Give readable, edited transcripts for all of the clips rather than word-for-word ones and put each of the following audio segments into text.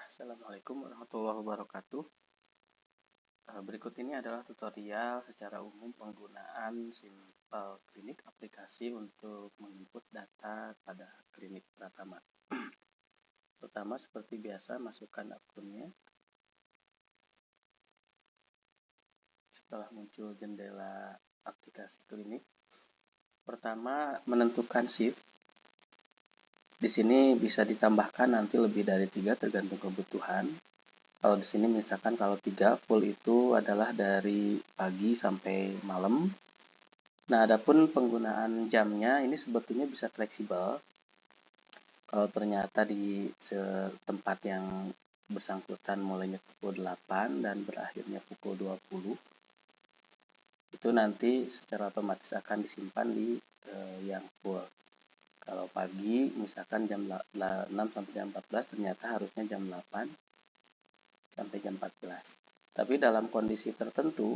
Assalamualaikum warahmatullahi wabarakatuh. Berikut ini adalah tutorial secara umum penggunaan Simple Klinik aplikasi untuk menginput data pada klinik Pratama. Pertama, seperti biasa, masukkan akunnya. Setelah muncul jendela aplikasi klinik, pertama menentukan shift. Di sini bisa ditambahkan nanti lebih dari 3 tergantung kebutuhan. Kalau di sini misalkan kalau 3 full itu adalah dari pagi sampai malam. Nah, adapun penggunaan jamnya ini sebetulnya bisa fleksibel. Kalau ternyata di tempat yang bersangkutan mulainya pukul 8 dan berakhirnya pukul 20, itu nanti secara otomatis akan disimpan di yang full. Kalau pagi misalkan jam 6 sampai jam 14 ternyata harusnya jam 8 sampai jam 14. Tapi dalam kondisi tertentu,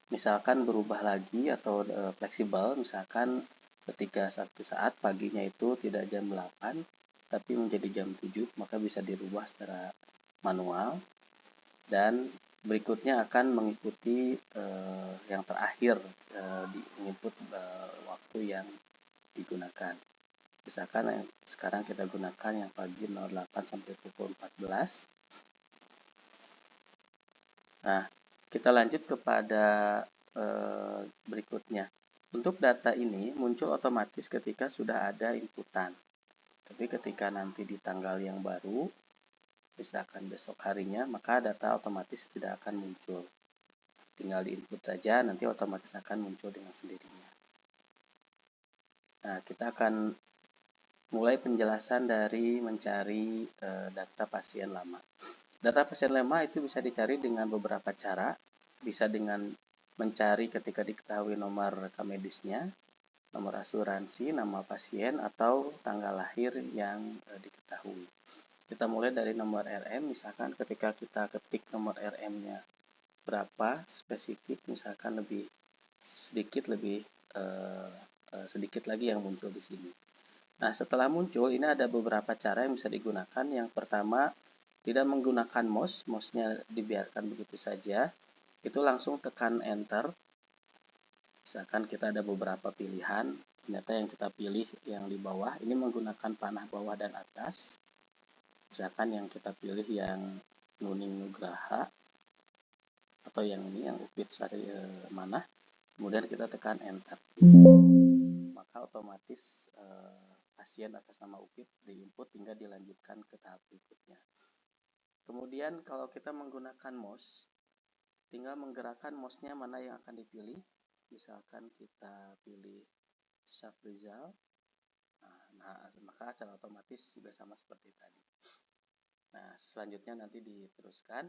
misalkan berubah lagi atau fleksibel, misalkan ketika satu saat paginya itu tidak jam 8, tapi menjadi jam 7, maka bisa dirubah secara manual, dan berikutnya akan mengikuti yang terakhir di input waktu yang digunakan. Misalkan yang sekarang kita gunakan yang pagi 08 sampai pukul 14. Nah, kita lanjut kepada berikutnya. Untuk data ini muncul otomatis ketika sudah ada inputan. Tapi ketika nanti di tanggal yang baru, misalkan besok harinya, maka data otomatis tidak akan muncul. Tinggal di input saja, nanti otomatis akan muncul dengan sendirinya. Nah, kita akan mulai penjelasan dari mencari data pasien lama. Data pasien lama itu bisa dicari dengan beberapa cara. Bisa dengan mencari ketika diketahui nomor rekam medisnya, nomor asuransi, nama pasien, atau tanggal lahir yang diketahui. Kita mulai dari nomor RM, misalkan ketika kita ketik nomor RM-nya berapa, spesifik, misalkan lebih sedikit lagi yang muncul di sini. Nah, setelah muncul, ini ada beberapa cara yang bisa digunakan. Yang pertama, tidak menggunakan mouse-nya dibiarkan begitu saja. Itu langsung tekan enter. Misalkan kita ada beberapa pilihan, ternyata yang kita pilih yang di bawah, ini menggunakan panah bawah dan atas. Misalkan yang kita pilih yang Nuning Nugraha, atau yang ini, yang Upit Sari Manah. Kemudian kita tekan enter. Maka otomatis pasien atas nama Upit diinput hingga dilanjutkan ke tahap berikutnya. Kemudian kalau kita menggunakan mouse, tinggal menggerakkan mouse-nya mana yang akan dipilih. Misalkan kita pilih Syafrizal, nah maka secara otomatis juga sama seperti tadi. Nah, selanjutnya nanti diteruskan.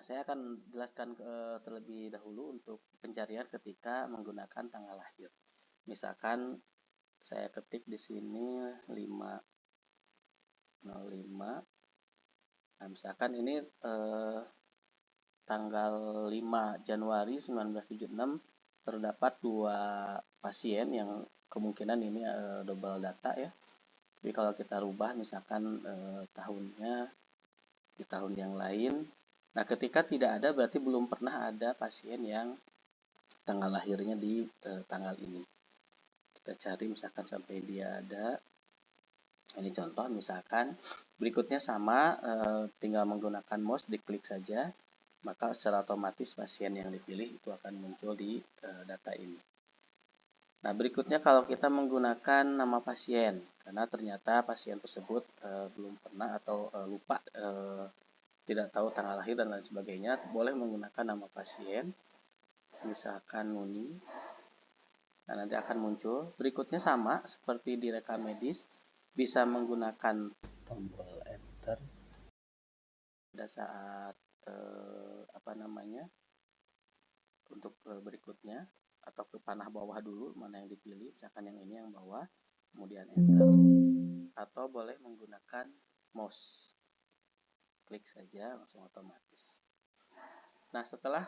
Saya akan jelaskan terlebih dahulu untuk pencarian ketika menggunakan tanggal lahir. Misalkan saya ketik di sini 505. Nah, misalkan ini tanggal 5 Januari 1976 terdapat 2 pasien yang kemungkinan ini double data ya. Tapi kalau kita rubah misalkan tahunnya di tahun yang lain. Nah, ketika tidak ada berarti belum pernah ada pasien yang tanggal lahirnya di tanggal ini. Kita cari misalkan sampai dia ada. Ini contoh misalkan. Berikutnya sama, tinggal menggunakan mouse, diklik saja. Maka secara otomatis pasien yang dipilih itu akan muncul di data ini. Nah, berikutnya kalau kita menggunakan nama pasien, karena ternyata pasien tersebut belum pernah atau lupa, tidak tahu tanggal lahir dan lain sebagainya, boleh menggunakan nama pasien, misalkan Nuning. Nah, nanti akan muncul. Berikutnya sama seperti di rekam medis, bisa menggunakan tombol enter pada saat untuk berikutnya, atau ke panah bawah dulu mana yang dipilih, misalkan yang ini yang bawah, kemudian enter, atau boleh menggunakan mouse, klik saja langsung otomatis. Nah, setelah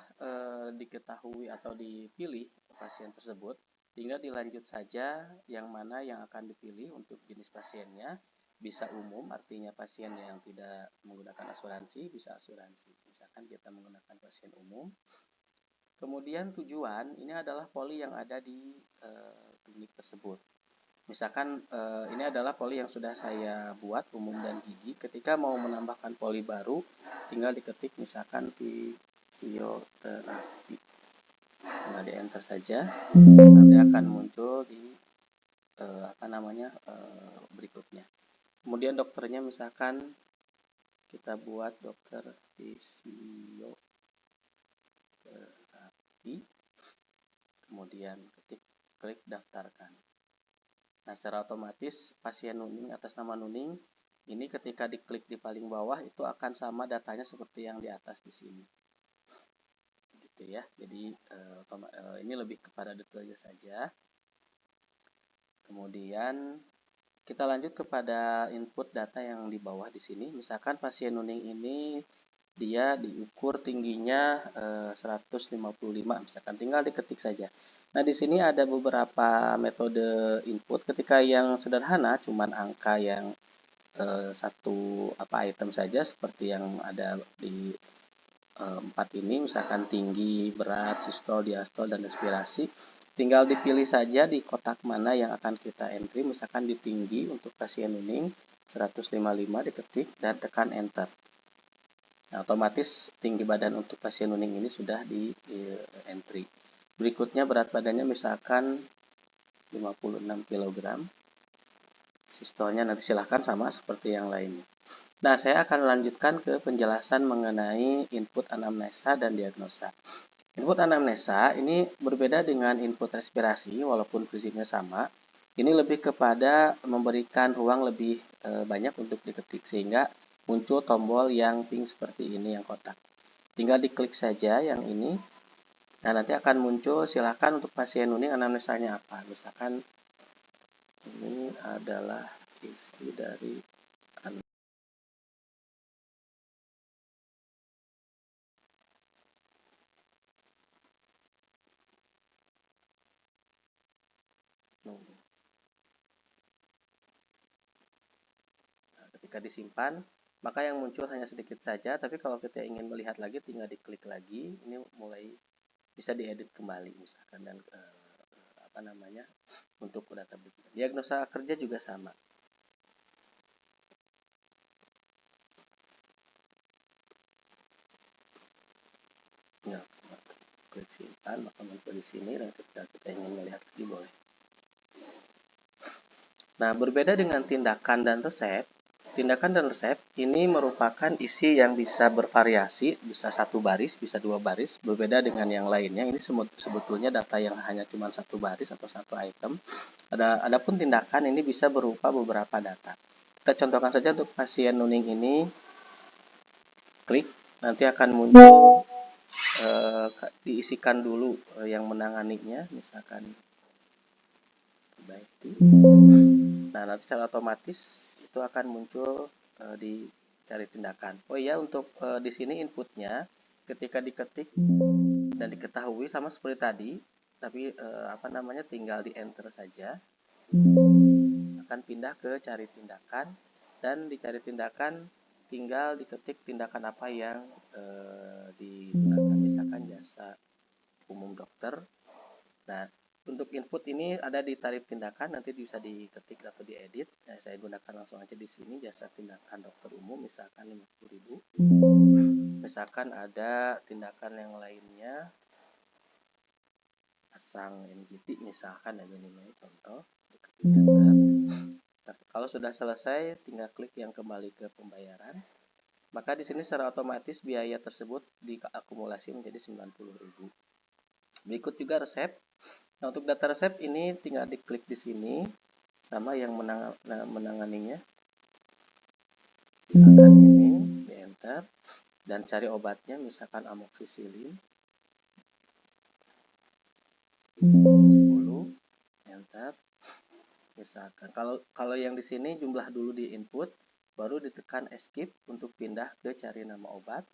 diketahui atau dipilih pasien tersebut, tinggal dilanjut saja yang mana yang akan dipilih untuk jenis pasiennya. bisa umum, artinya pasien yang tidak menggunakan asuransi bisa asuransi. Misalkan kita menggunakan pasien umum. Kemudian tujuan ini adalah poli yang ada di klinik tersebut. Misalkan ini adalah poli yang sudah saya buat, umum dan gigi. Ketika mau menambahkan poli baru, tinggal diketik misalkan fisioterapi. Tinggal di enter saja, nanti akan muncul di berikutnya. Kemudian dokternya misalkan kita buat dokter fisioterapi, kemudian klik daftarkan. Nah, secara otomatis pasien Nuning atas nama Nuning ini ketika diklik di paling bawah itu akan sama datanya seperti yang di atas di sini. Gitu ya. Jadi ini lebih kepada detailnya saja. Kemudian kita lanjut kepada input data yang di bawah di sini. Misalkan pasien Nuning ini dia diukur tingginya 155, misalkan tinggal diketik saja. Nah, di sini ada beberapa metode input. Ketika yang sederhana, cuman angka yang satu item saja seperti yang ada di 4 ini, misalkan tinggi, berat, sistol, diastol, dan respirasi. Tinggal dipilih saja di kotak mana yang akan kita entry, misalkan di tinggi untuk pasien Nuning 155 diketik dan tekan enter. Nah, otomatis tinggi badan untuk pasien Nuning ini sudah di entry. Berikutnya berat badannya misalkan 56 kg. Sistolnya nanti silahkan sama seperti yang lainnya. Nah, saya akan lanjutkan ke penjelasan mengenai input anamnesa dan diagnosa. Input anamnesa ini berbeda dengan input respirasi walaupun prinsipnya sama. Ini lebih kepada memberikan ruang lebih banyak untuk diketik sehingga muncul tombol yang pink seperti ini yang kotak. Tinggal diklik saja yang ini. Nah, nanti akan muncul silakan untuk pasien Nuning anamnesanya apa. Misalkan ini adalah isi dari Nuning. Nah, ketika disimpan, maka yang muncul hanya sedikit saja, tapi kalau kita ingin melihat lagi tinggal diklik lagi. Ini mulai bisa diedit kembali misalkan dan untuk data berikutnya. Diagnosa kerja juga sama. Ya, klik simpan, maka muncul di sini dan ketika kita ingin melihat lagi boleh. Nah, berbeda dengan tindakan dan resep. Tindakan dan resep ini merupakan isi yang bisa bervariasi, bisa satu baris, bisa dua baris, berbeda dengan yang lainnya. Ini sebetulnya data yang hanya cuma satu baris atau satu item. Adapun tindakan ini bisa berupa beberapa data. Kita contohkan saja untuk pasien Nuning ini, klik, nanti akan muncul diisikan dulu yang menanganinya, misalkan baik. Nah, nanti secara otomatis itu akan muncul di cari tindakan. Oh iya, untuk di sini inputnya ketika diketik dan diketahui sama seperti tadi, tapi tinggal di enter saja, akan pindah ke cari tindakan, dan di cari tindakan tinggal diketik tindakan apa yang digunakan, misalkan jasa umum dokter. Nah, untuk input ini ada di tarif tindakan, nanti bisa diketik atau diedit. Nah, saya gunakan langsung aja di sini jasa tindakan dokter umum, misalkan 50.000. Misalkan ada tindakan yang lainnya, pasang NGT misalkan ya, gini contoh, diketik enter. Nah, kalau sudah selesai, tinggal klik yang kembali ke pembayaran. Maka di sini secara otomatis biaya tersebut diakumulasi menjadi 90.000. Berikut juga resep. Nah, untuk data resep ini tinggal diklik di sini sama yang menanganinya. Misalkan ini, di enter dan cari obatnya, misalkan amoxicillin 10, enter. Misalkan kalau yang di sini jumlah dulu di input, baru ditekan escape untuk pindah ke cari nama obat,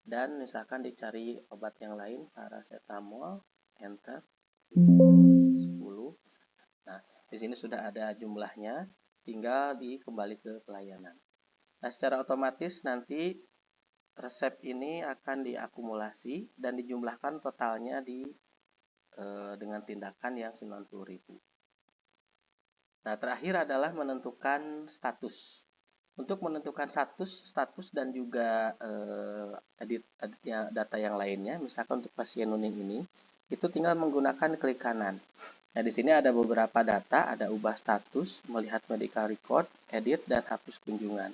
dan misalkan dicari obat yang lain, paracetamol, enter 10. Nah, di sini sudah ada jumlahnya. tinggal kembali ke pelayanan. Nah, secara otomatis nanti resep ini akan diakumulasi dan dijumlahkan totalnya dengan tindakan yang 90.000. Nah, terakhir adalah menentukan status. Untuk menentukan status dan juga data yang lainnya, misalkan untuk pasien Nuning ini, itu tinggal menggunakan klik kanan. Nah, di sini ada beberapa data, ada ubah status, melihat medical record, edit, dan hapus kunjungan.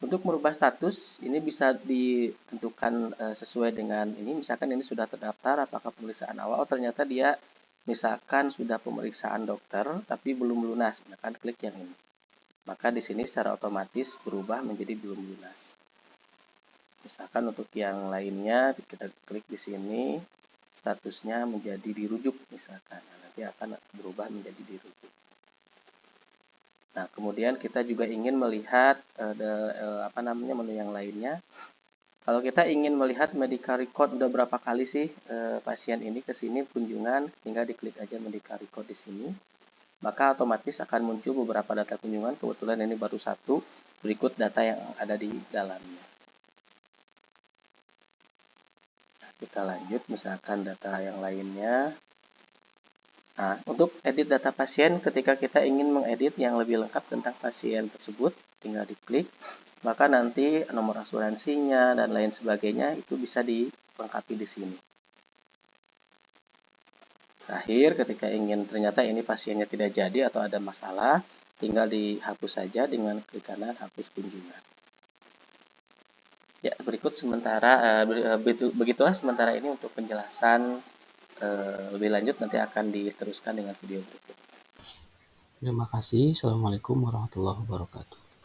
Untuk merubah status, ini bisa ditentukan sesuai dengan ini, misalkan ini sudah terdaftar, apakah pemeriksaan awal, oh ternyata dia misalkan sudah pemeriksaan dokter, tapi belum lunas, misalkan klik yang ini. Maka di sini secara otomatis berubah menjadi belum lunas. Misalkan untuk yang lainnya, kita klik di sini, statusnya menjadi dirujuk misalkan. Nah, nanti akan berubah menjadi dirujuk. Nah, kemudian kita juga ingin melihat menu yang lainnya. Kalau kita ingin melihat medical record udah berapa kali sih pasien ini ke sini kunjungan, tinggal diklik aja medical record di sini. Maka otomatis akan muncul beberapa data kunjungan. Kebetulan ini baru satu, berikut data yang ada di dalamnya. Nah, kita lanjut, misalkan data yang lainnya. Nah, untuk edit data pasien, ketika kita ingin mengedit yang lebih lengkap tentang pasien tersebut, tinggal diklik, maka nanti nomor asuransinya dan lain sebagainya itu bisa dilengkapi di sini. Terakhir, ketika ingin ternyata ini pasiennya tidak jadi atau ada masalah, tinggal dihapus saja dengan klik kanan hapus kunjungan. Ya, berikut begitulah sementara ini untuk penjelasan lebih lanjut nanti akan diteruskan dengan video berikut. Terima kasih. Assalamualaikum warahmatullahi wabarakatuh.